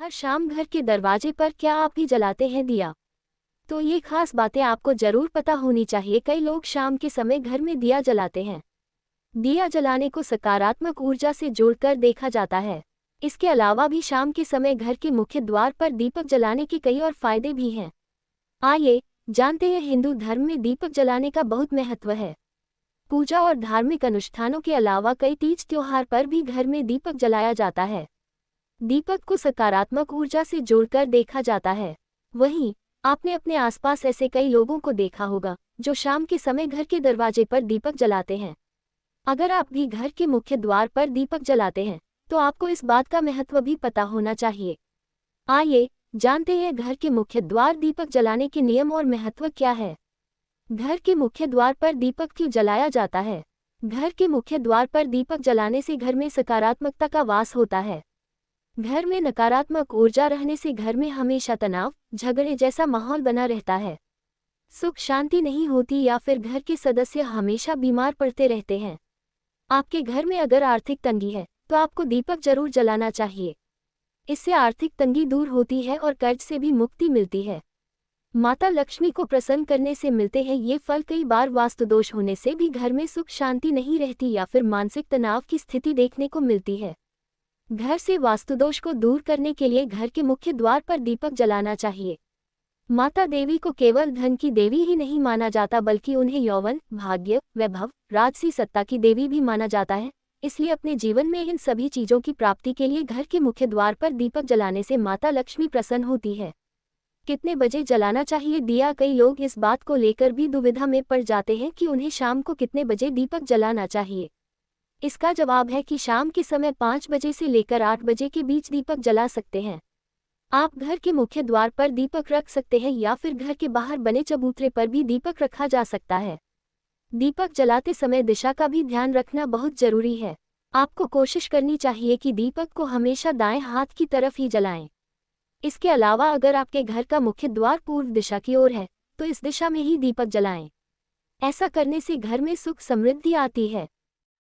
हर शाम घर के दरवाजे पर क्या आप भी जलाते हैं दिया? तो ये खास बातें आपको जरूर पता होनी चाहिए। कई लोग शाम के समय घर में दिया जलाते हैं। दिया जलाने को सकारात्मक ऊर्जा से जोड़कर देखा जाता है। इसके अलावा भी शाम के समय घर के मुख्य द्वार पर दीपक जलाने के कई और फायदे भी हैं। आइए जानते हैं। हिंदू धर्म में दीपक जलाने का बहुत महत्व है। पूजा और धार्मिक अनुष्ठानों के अलावा कई तीज त्योहार पर भी घर में दीपक जलाया जाता है। दीपक को सकारात्मक ऊर्जा से जोड़कर देखा जाता है। वहीं आपने अपने आसपास ऐसे कई लोगों को देखा होगा जो शाम के समय घर के दरवाजे पर दीपक जलाते हैं। अगर आप भी घर के मुख्य द्वार पर दीपक जलाते हैं तो आपको इस बात का महत्व भी पता होना चाहिए। आइए जानते हैं घर के मुख्य द्वार दीपक जलाने के नियम और महत्व क्या है। घर के मुख्य द्वार पर दीपक क्यों जलाया जाता है? घर के मुख्य द्वार पर दीपक जलाने से घर में सकारात्मकता का वास होता है। घर में नकारात्मक ऊर्जा रहने से घर में हमेशा तनाव, झगड़े जैसा माहौल बना रहता है। सुख शांति नहीं होती या फिर घर के सदस्य हमेशा बीमार पड़ते रहते हैं। आपके घर में अगर आर्थिक तंगी है तो आपको दीपक जरूर जलाना चाहिए। इससे आर्थिक तंगी दूर होती है और कर्ज से भी मुक्ति मिलती है। माता लक्ष्मी को प्रसन्न करने से मिलते हैं ये फल। कई बार वास्तुदोष होने से भी घर में सुख शांति नहीं रहती या फिर मानसिक तनाव की स्थिति देखने को मिलती है। घर से वास्तुदोष को दूर करने के लिए घर के मुख्य द्वार पर दीपक जलाना चाहिए। माता देवी को केवल धन की देवी ही नहीं माना जाता बल्कि उन्हें यौवन, भाग्य, वैभव, राजसी सत्ता की देवी भी माना जाता है। इसलिए अपने जीवन में इन सभी चीजों की प्राप्ति के लिए घर के मुख्य द्वार पर दीपक जलाने से माता लक्ष्मी प्रसन्न होती है। कितने बजे जलाना चाहिए दिया? कई लोग इस बात को लेकर भी दुविधा में पड़ जाते हैं कि उन्हें शाम को कितने बजे दीपक जलाना चाहिए। इसका जवाब है कि शाम के समय 5 बजे से लेकर 8 बजे के बीच दीपक जला सकते हैं। आप घर के मुख्य द्वार पर दीपक रख सकते हैं या फिर घर के बाहर बने चबूतरे पर भी दीपक रखा जा सकता है। दीपक जलाते समय दिशा का भी ध्यान रखना बहुत जरूरी है। आपको कोशिश करनी चाहिए कि दीपक को हमेशा दाएं हाथ की तरफ ही जलाएं। इसके अलावा अगर आपके घर का मुख्य द्वार पूर्व दिशा की ओर है तो इस दिशा में ही दीपक जलाएं। ऐसा करने से घर में सुख समृद्धि आती है।